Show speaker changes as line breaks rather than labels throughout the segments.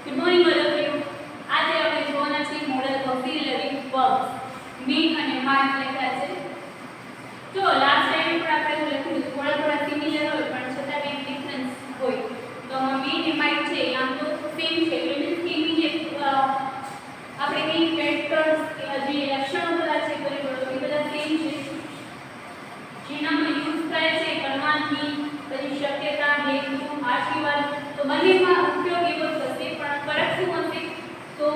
Good morning all of you. આજે આપણે જોવાના છે મોડલ ઓક્સિલરી વર્બ્સ મીન અને માર્ક લખ્યા છે. જો લાસ્ટ ટાઈમ પર આપણે લખ્યું થોડા સિમિલર હોય પણ છતાં કંઈક ડિફરન્સ હોય. તો મીન અને માર્ક છે આમ તો સેમ છે. એટલે મીન્સ કે મીન આપણે કંઈક ફેક્ટર્સ કે જે લક્ષણો બધા છે પરિબળો એ બધા સેમ છે. જેનામાં યુઝ થાય છે પરમાણુ પછી શક્યતા હેતુ આશીર્વાદ તો બંનેમાં ઉપયોગ એવો થશે પણ ફરક શું હશે તો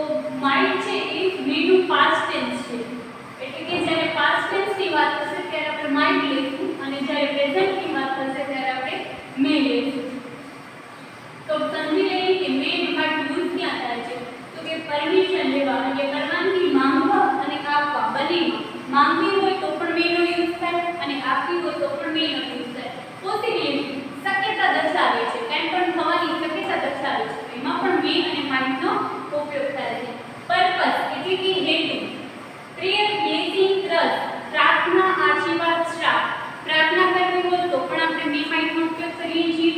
માઇટ છે એ મેનું પાસ્ટ ટેન્સ છે એટલે કે જ્યારે પાસ્ટ ટેન્સ ની વાત થશે ત્યારે આપણે માઇટ લઈશું અને જ્યારે પ્રેઝન્ટ ની વાત થશે ત્યારે આપણે મે લઈશું. તો સમજી લઈએ કે મે માઇટ યુઝ ક્યાં થાય છે તો કે પરમિશન લેવા એટલે પરવાનગી માંગવા અને આપવા બંનેમાં માંગવી હોય તો પણ મેનો યુઝ થાય અને આપવી હોય તો પણ મેનો યુઝ થાય. પોસિબિલિટી શક્યતા દર્શાવે છે કંઈ પણ થવાની શક્યતા દર્શાવે છે એમાં પણ મે અને માઇટનો ઉપયોગ થાય છે. પર્પસ એટલે કે હેતુ પ્રેયર બ્લેસિંગ ટ્રસ્ટ પ્રાર્થના આશીર્વાદ શ્રાપ પ્રાર્થના કરવી હોય તો પણ આપણે મે માઇટનો ઉપયોગ કરીએ છીએ.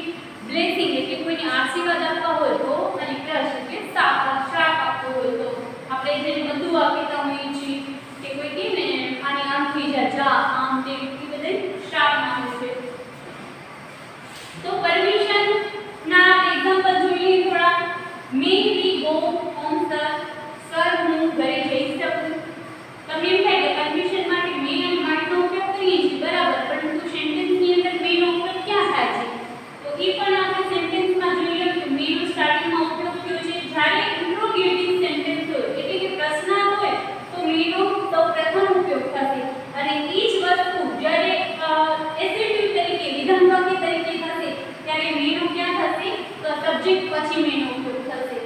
બ્લેસિંગ એટલે કોઈને આશીર્વાદ આપવા હોય તો અને ટ્રસ્ટ એટલે શ્રાપ આપવો હોય તો આપણે જેને બધું આપતા હોઈએ છીએ કે કોઈ કહે ને આની આમ થઈ જા આમ તેમ એ બધે શ્રાપ નામે છે. તો પરમિશન ના એક્ઝામ્પલ જોઈએ થોડા. મે વી ગો હોમ સર હું ઘરે જઈ શકું. તમને એમ થાય કે પરમિશન માટે મે અને માઇટનો ઉપયોગ કરીએ છીએ બરાબર પરંતુ સેન્ટેન્સની અંદર મેનો ઉપયોગ ક્યાં થાય છે તો એ પણ આપણે સેન્ટેન્સમાં જોઈ લો કે મેનો સ્ટાર્ટિંગમાં ઉપયોગ થયો છે જ્યારે ઇન્ટ્રોગેટિવ સેન્ટેન્સ હોય એટલે કે પ્રશ્નાર્થ હોય તો મેનો સૌપ્રથમ ઉપયોગ થશે અને એ જ વસ્તુ જ્યારે એસેટિવ તરીકે વિધાનવાક્ય તરીકે થશે ત્યારે મેનો ક્યાં થશે તો સબ્જેક્ટ પછી મેનો ઉપયોગ થશે.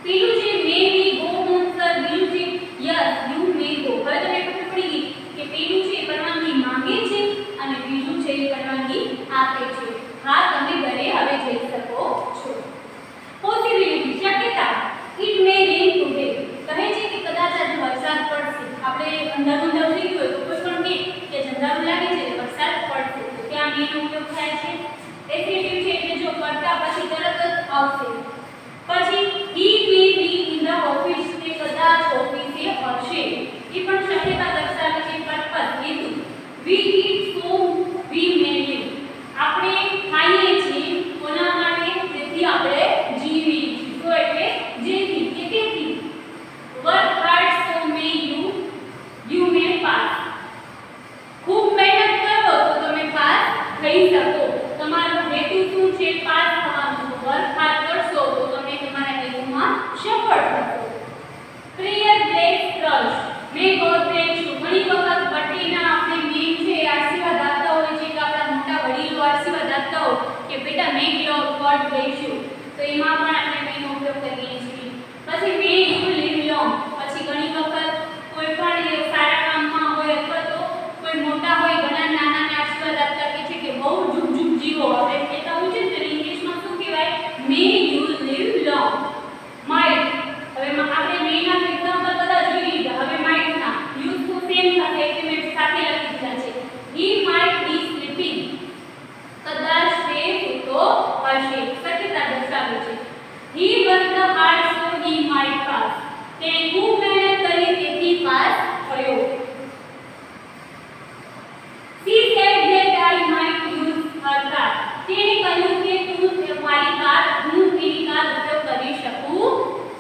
પેલું છે મે વી ગો હોમ સર બીજું છે યસ યુ મે ગો. હવે તમને ખબર પડી ગઈ કે પેલું છે પરવાનગી માંગે છે અને બીજું છે પરવાનગી આપે છે. હા તમે ઘરે હવે જઈ શકો છો. પોસિબિલિટી શક્યતા ઇટ મે રેન ટુડે કહે છે કે કદાચ આજે વરસાદ પડશે. આપણે અંધારું થઈ ગયું હોય તો કોઈ પણ કે અંધારું લાગે છે વરસાદ પડશે તો ત્યાં મેનો ઉપયોગ થાય છે. એસેટિવ છે એટલે જો કરતા પછી તરત જ આવશે. પછી હી મે બી ઇન ધ ઓફિસ તે કદાચ ઓફિસે હશે એ પણ શક્યતા દર્શાવે છે. પર્પસ હેતુ વી ઈટ સો વી મે લિવ આપણે ખાઈએ છીએ કોના માટે જેથી આપણે જીવીએ છીએ. તો એટલે જેથી કે તેથી. Work hard so May you may pass ખૂબ મહેનત કરો તો તમે પાસ થઈ શકો. તમારો હેતુ શું છે પાસ થવાનો. વર્ક હાર્ડ કરશો તો તમે તમારા હેતુમાં સફળ થશો. Prayer bless trust May God bless you ઘણી વખત બર્થડેના આપણે મેન છે આશીર્વાદ આપતા હોય છે કે આપણા મોટા વડીલો આશીર્વાદ આપતા હોય કે બેટા મે ગોડ બ્લેસ યુ તો એમાં પણ આપણે મેનો ઉપયોગ કરીએ છીએ. પછી મે યુ લીવ લોંગ પછી ઘણી વખત કોઈ પણ સારા કામમાં હોય અથવા તો કોઈ મોટા હોય ઘણા નાનાને આશીર્વાદ આપતા કે છે કે બહુ જુગ જુગ જીવો. આપણે કહેતા હોય છે ને ઇંગ્લિશમાં શું કહેવાય may you live long. Might હવે આપણે મેના એક્ઝામ્પલ બધા જોઈ લીધા. હવે માઇટના યુઝ તો સેમ થશે એટલે મેં સાથે લખી દીધા છે. હી માઇટ બી સ્લીપિંગ કદાચ તે સૂતો હશે શક્યતા દર્શાવે છે. He worked hard so he might pass તેણે ખૂબ મહેનત કરી તેથી પાસ થયો. She said that I might use her car તેણે કહ્યું કે હું મારી કાર હું તેની કાર ઉપયોગ કરી શકું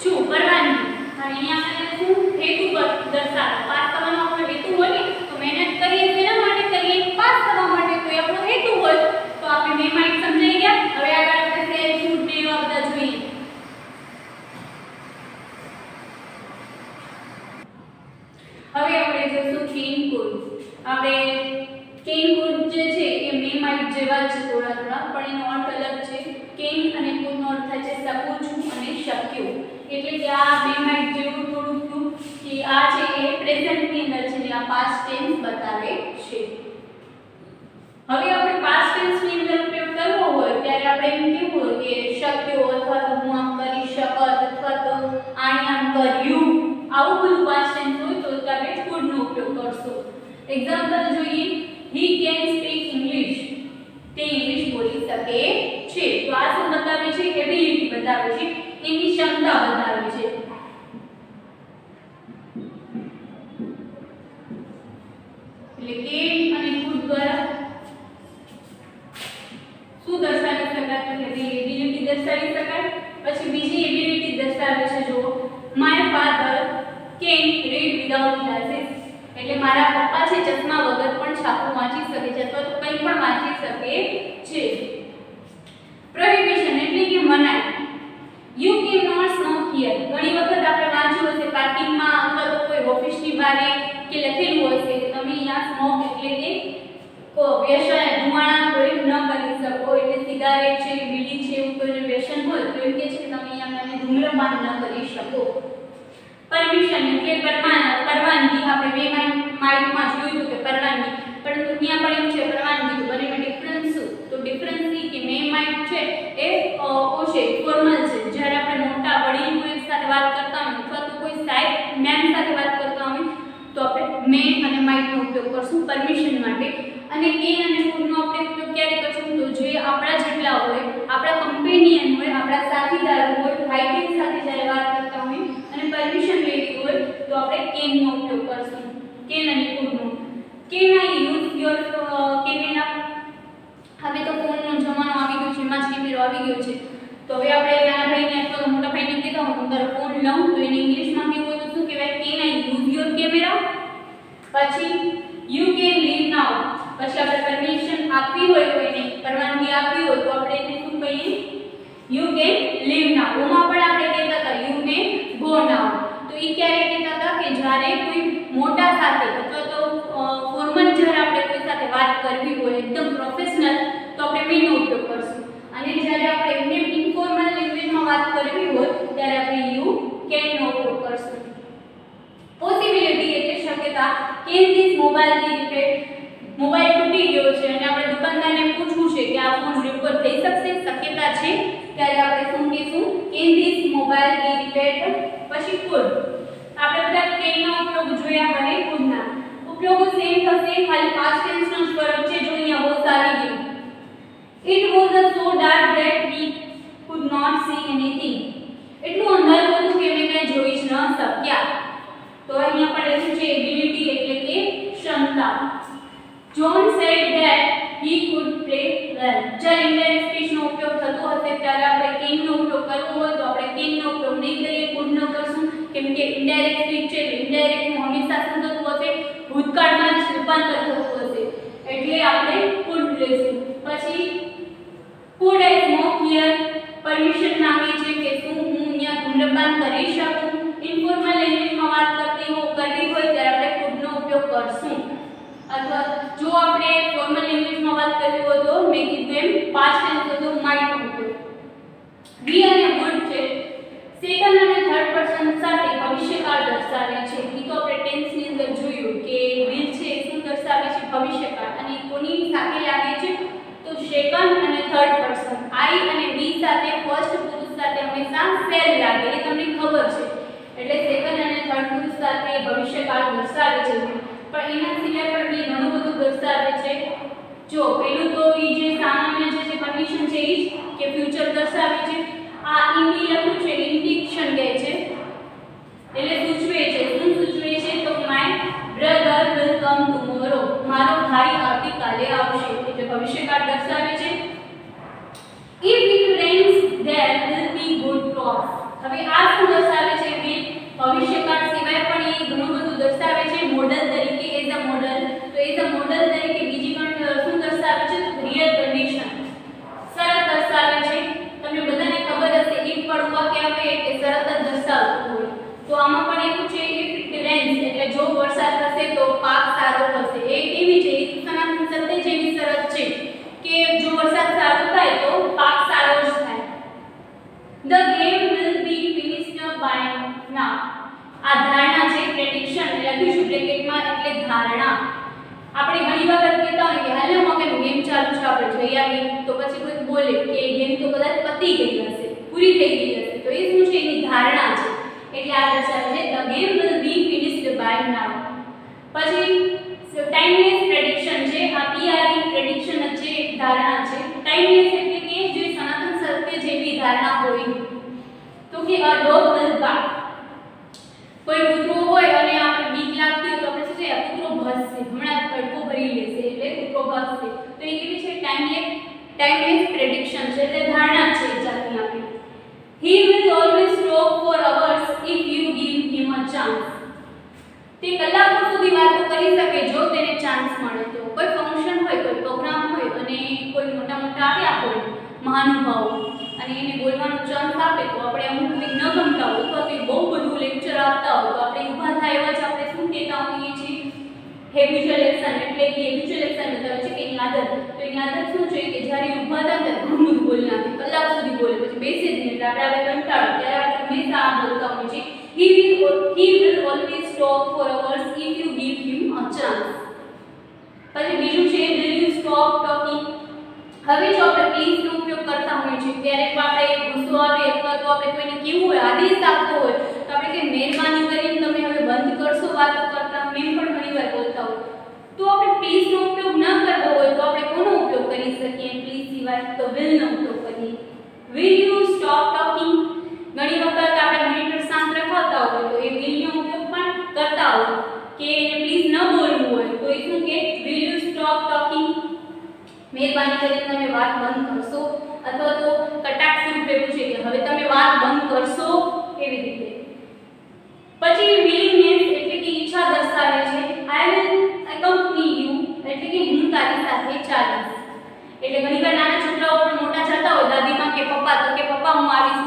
છું. પરવાનગી અને અહીંયા આપણે શું હેતુ દર્શાવે. પાસ થવાનો આપણો હેતુ હોય ને તો મહેનત કરીએ તેના માટે કરીએ પાસ થવા માટે કોઈ આપણો હેતુ હોય તો આપણે મે માઇટ સમજાઈ ગયા. હવે આગળ આપણે સેલ શૂટ ને એવા બધા જોઈએ. હવે આપણે જોઈશું ચેઇન કોડ. આપણે ચેઇન કોડ જે છે એ મે માઇટ જેવા જ છે થોડા પણ એનો અર્થ અલગ છે. ચેઇન અને કોડનો અર્થ થાય છે સપોઝ અને શક્ય એટલે કે આ મે માઇટ જેવું થોડું થયું કે આ છે એ પ્રેઝન્ટની અંદર છે ને આ પાસ્ટ ટેન્સ બતાવે છે. હવે આપણે પાસ્ટ ટેન્સની અંદર ઉપયોગ કરવો હોય ત્યારે આપણે એમ કેવું હોય કે શક્યો અથવા તો હું આમ કરી શકત અથવા તો આણે આમ કર્યું આવું બધું પાસ્ટ ટેન્સ હોય તો આપણે could નો ઉપયોગ કરશો. એક્ઝામ્પલ જોઈએ he can speak english તે ઇંગ્લિશ બોલી શકે છે. તો આ શું બતાવે છે એબિલિટી બતાવે છે. એની પછી બીજી એબિલિટી દર્શાવે છે જો my father can read without glasses, એટલે મારા પપ્પા છે ચશ્મા વગર પણ છાપું વાંચી શકે છે અથવા તો કંઈ પણ વાંચી શકે છે. પ્રોહિબિશન એટલે કે મનાઈ. You can not smoke here. ઘણી વખત આપણે વાંચ્યું હશે પાર્કિંગમાં અથવા તો કોઈ ઓફિસની બહાર કે લખેલું હશે કે તમે અહીંયા સ્મોક એટલે કે વ્યસન ધુમાડા કોઈ ન કરી શકો, એટલે સિગારેટ છે બીડી છે એવું કોઈ વ્યસન હોય તો એમ કે છે કે તમે અહીંયા ધૂમ્રપાન ન કરી શકો. પરમિશન એટલે પરવાનગી. આપણે બે માર્કમાં જોયું કે પરવાનગી, પરંતુ અહીંયા પણ એમ છે પરવાનગી. તો બંનેમાં ડિફરન્સ શું? તો ડિફરન્સ એ કે મે માઇટ છે એ ઓછે ફોર્મલ છે. જ્યારે આપણે મોટા વડીલ કોઈ સાથે વાત કરતા હોય અથવા તો કોઈ સાહેબ મેમ સાથે વાત કરતા હોય તો આપણે મે અને માઇટ નો ઉપયોગ કરશું પરમિશન માટે. અને કેન અને કુડ નો આપણે ઉપયોગ ક્યારે કરશું? તો જે આપણા જેટલા હોય, આપણા કમ્પેનિયન હોય, આપણા સાથીદારો હોય, રાઇટિંગ સાથે જ્યારે વાત કરતા હોય અને પરમિશન લેવી હોય તો આપણે કેન નો ઉપયોગ કરશું. કેન અને કુડ નો. Can I use your camera. હવે તો ફોનનો જમાનો આવી ગયો છે, એમાં જ કેમેરો આવી ગયો છે. તો હવે આપણે નાના ભાઈને અથવા મોટા ભાઈને કહેતા હોય હું તારો ફોન લઉં તો એને ઇંગ્લિશમાં કેવું હોય તો શું કહેવાય? Can I use your camera. પછી યુ કેન લીવ નાઉ. પછી આપણે પરમિશન આપવી હોય કોઈને, પરવાનગી આપવી હોય તો આપણે એને શું કહીએ? યુ કેન લીવ નાઉ. ઓમાં પણ આપણે કહેતા હતા યુ મે ગો નાઉ. તો એ ક્યારે કહેતા હતા કે જ્યારે કોઈ મોટા સાથે અથવા તો ફોર્મલ જ્યારે આપણે કોઈ સાથે વાત કરવી હોય એકદમ પ્રોફેશનલ તો આપણે મે નો ઉપયોગ કરશું. અને જ્યારે આપણે એમને ઇન્ફોર્મલ લેંગ્વેજમાં વાત કરવી હોય ત્યારે આપણે યુ કેન નો ઉપયોગ કરશું. પોસિબિલિટી એટલે શક્યતા. Can this mobile be repaired. Mobile તૂટી ગયો છે અને આપણે દુકાનદારને પૂછવું છે કે આ ફોન રિપેર થઈ શકશે, શક્યતા છે, ત્યારે આપણે શું કહીશું? Can this mobile be repaired. પછી કુડ. આપણે બધા કેન નો ઉપયોગ જોયા અને કુડ ના ઉપયોગો સેમ થશે, ખાલી પાસ્ટ ટેન્સ નો જ ફરક છે. જો અહીંયા બહુ સારી ગયું. It was so dark that we could not see anything. એટલું અંધારું હતું કે અમે કંઈ જોઈ જ ન શક્યા. તો અહીંયા પણ લખ્યું છે એબિલિટી એટલે કે ક્ષમતા. John said that he could play well. જ્યારે ઇનડાયરેક્ટ સ્પીચ નો ઉપયોગ થતો હશે ત્યારે આપણે કેન નો ઉપયોગ કરવો હોય તો આપણે કેન નો ઉપયોગ નહીં કરીએ, કુડ નો કરશું. કેમ કે ઇનડાયરેક્ટ સ્પીચ છે, ઇનડાયરેક્ટ નું હંમેશા શું થતું હશે? ભૂતકાળમાં જ રૂપાંતર થતું હશે, એટલે આપણે કુડ લેશું. પછી could I smoke here? Permission માંગે છે કે શું હું અહીંયા ધૂમ્રપાન કરી શકું? ઇન્ફોર્મલ લેંગ્વેજમાં વાત કરવી હોય ત્યારે આપણે could નો ઉપયોગ કરશું. અથવા જો આપણે ફોર્મલ લેંગ્વેજમાં વાત કરવી હોય તો મેં કીધું એમ પાસ્ટ ટેન્સ તો માઇટ નો ઉપયોગ. વી અને વુડ છે સેકન્ડ અને થર્ડ પર્સન સાથે ભવિષ્યકાળ દર્શાવે છે. એ તો આપણે ટેન્સ ની અંદર જોયું કે વિલ છે એ શું દર્શાવે છે? ભવિષ્યકાળ. અને કોની સાથે લાગે છે? તો સેકન્ડ અને થર્ડ પર્સન. આઈ અને વી સાથે ફર્સ્ટ પુરુષ સાથે હંમેશા સેલ લાગે, એ તમને ખબર છે. એટલે સેકન્ડ અને થર્ડ પુરુષ સાથે ભવિષ્યકાળ દર્શાવે છે. પણ એના સિવાય પણ બી ઘણું બધું દર્શાવે છે. જો પહેલું તો એ જે સામાન્ય જે કન્ડિશન છે એ કે ફ્યુચર દર્શાવે છે. આ ઇન્ડી લખ્યું છે ઇન્ડિકેશન કહે છે, એટલે સૂચવે છે. શું સૂચવે છે? તો my brother will come tomorrow. મારો ભાઈ આવતીકાલે આવશે, એટલે ભવિષ્યકાળ દર્શાવે છે. If it rains there will be good crops. હવે આ શું દર્શાવે છે? વિલ ભવિષ્યકાળ સિવાય પણ એ ઘણું બધું દર્શાવે છે મોડલ તરીકે, એઝ અ મોડલ. તો એઝ અ મોડલ તરીકે બીજી પણ શું દર્શાવે છે? રિયલ કન્ડિશન, શરત દર્શાવે છે. તમને બધાને ખબર હશે if પણ વાક્ય આવે એટલે શરત જ દર્શાવતું હોય. તો આમાં પણ એવું છે if it rains એટલે જો વરસાદ થશે તો પાક સારો થશે. એ કેવી છે? એ સનાતન સત્ય જેવી શરત છે કે જો વરસાદ સારો થાય તો પાક સારો જ થાય. The game will be finished by now. આ ધારણા છે, પ્રેડિક્શન લખ્યું છે બ્રેકેટમાં એટલે ધારણા. આપણે ઘણી વખત કહેતા હોય કે હાલો મકે ગેમ ચાલુ છે આપણે જઈ આવીએ, તો પછી કોઈ બોલે કે ગેમ તો કદાચ પતી ગઈ હશે, પૂરી થઈ ગઈ હશે. તો એ શું છે? એની ધારણા છે. એટલે આ દર્શાવે છે the game will be finished by now. પછી ટાઈમલેસ પ્રેડિક્શન છે. આ પીઆરઈ પ્રેડિક્શન છે, ધારણા છે. ટાઈમલેસ એટલે કે જે સનાતન સત્ય જેવી ધારણા હોય. તો કે a dog will bark. કોઈ કૂતરો હોય અને આપણે બીક લાગતી હોય તો આપણે શું છે? આ કૂતરો ભસશે, હમણાં તડકો ભરી લેશે એટલે કૂતરો ભસશે. તો એ કેવી છે? ટાઈમલેસ પ્રેડિક્શન છે, એટલે ધારણા છે જાતની આપણી. He will always talk for hours if you give him a chance. તે કલાકો સુધી વાતો કરી શકે જો તેને ચાન્સ મળે તો. કોઈ ફંક્શન હોય, કોઈ પ્રોગ્રામ હોય અને કોઈ મોટા મોટા આવ્યા હોય મહાનુભાવો અને એને બોલવાનો ચાન્સ આપે તો આપણે અમુક કંઈક ન ગમતા હોય અથવા તો બહુ બધું લેક્ચર આપતા હોય તો આપણે ઊભા થાય એવા જ આપણે શું કહેતા હોઈએ છીએ? Habitual action. એટલે કે હેબિચ્યુઅલ એક્શન બતાવે છે કે એની આદત. તો એની આદત શું છે કે જ્યારે ઊભા થાય ત્યારે ઘણું બધું બોલી નાખે, કલાક સુધી બોલે, પછી બેસે જ નહીં. એટલે આપણે કંટાળો ત્યારે આપણે હંમેશા આ બોલતા હોઈએ છીએ. He will always talk for hours if you give him a chance. પછી બીજું છે will you stop talking. હવે જો આપણે પ્લીઝ નો ઉપયોગ કરતા હોઈએ છીએ ત્યારે આપણે ગુસ્સો આવે અથવા તો આપણે કોઈને કેવું હોય, આદેશ આપવો હોય તો આપણે કે મહેરબાની કરીને તમે હવે બંધ કરશો વાતો કરતા. મેં પણ ઘણીવાર બોલતા હોય તો આપણે પ્લીઝ નો ઉપયોગ ન કરવો હોય તો આપણે કોનો ઉપયોગ કરી શકીએ પ્લીઝ સિવાય? તો will નો ઉપયોગ કરીએ. will you stop talking. ઘણી વખત આપણે મોનિટર શાંત રખાવતા હોય તો એ will નો ઉપયોગ પણ કરતા હોય કે પ્લીઝ ન બોલવું હોય તો એ શું કે will you stop talking. મહેરબાની કરીને તમે વાત બંધ કરશો અથવા તો કટાક્ષ રૂપે પૂછે કે હવે તમે વાત બંધ કરશો, એવી રીતે. પછી વિલિંગનેસ એટલે કે ઈચ્છા દર્શાવે છે. I will accompany you એટલે કે હું તારી સાથે ચાલીશ. એટલે ઘણીવાર નાના છોકરાઓ પણ મોટા જતા હોય દાદીમાં કે પપ્પા તો કે પપ્પા હું આવીશ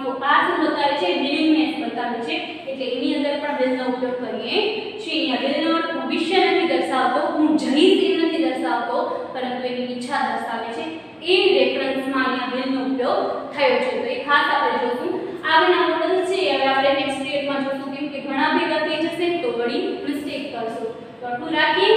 તો આ શું બતાવે છે? વિલિંગનેસ બતાવે છે. એટલે એની અંદર પણ will નો ઉપયોગ કરીએ છીએ. અહીંયા will નો ભવિષ્ય નથી દર્શાવતો, હું જઈશ એ નથી દર્શાવતો, પરંતુ એની ઈચ્છા દર્શાવે છે. એ રેફરન્સમાં અહીંયા will નો ઉપયોગ થયો છે. તો એ ખાસ આપણે જોશું. આગળના મોડલ છે હવે આપણે નેક્સ્ટ પીરિયડમાં જોશું કેમ કે ઘણા ભેગા થઈ જશે તો વળી મિસ્ટેક કરશું. તો આટલું રાખીએ.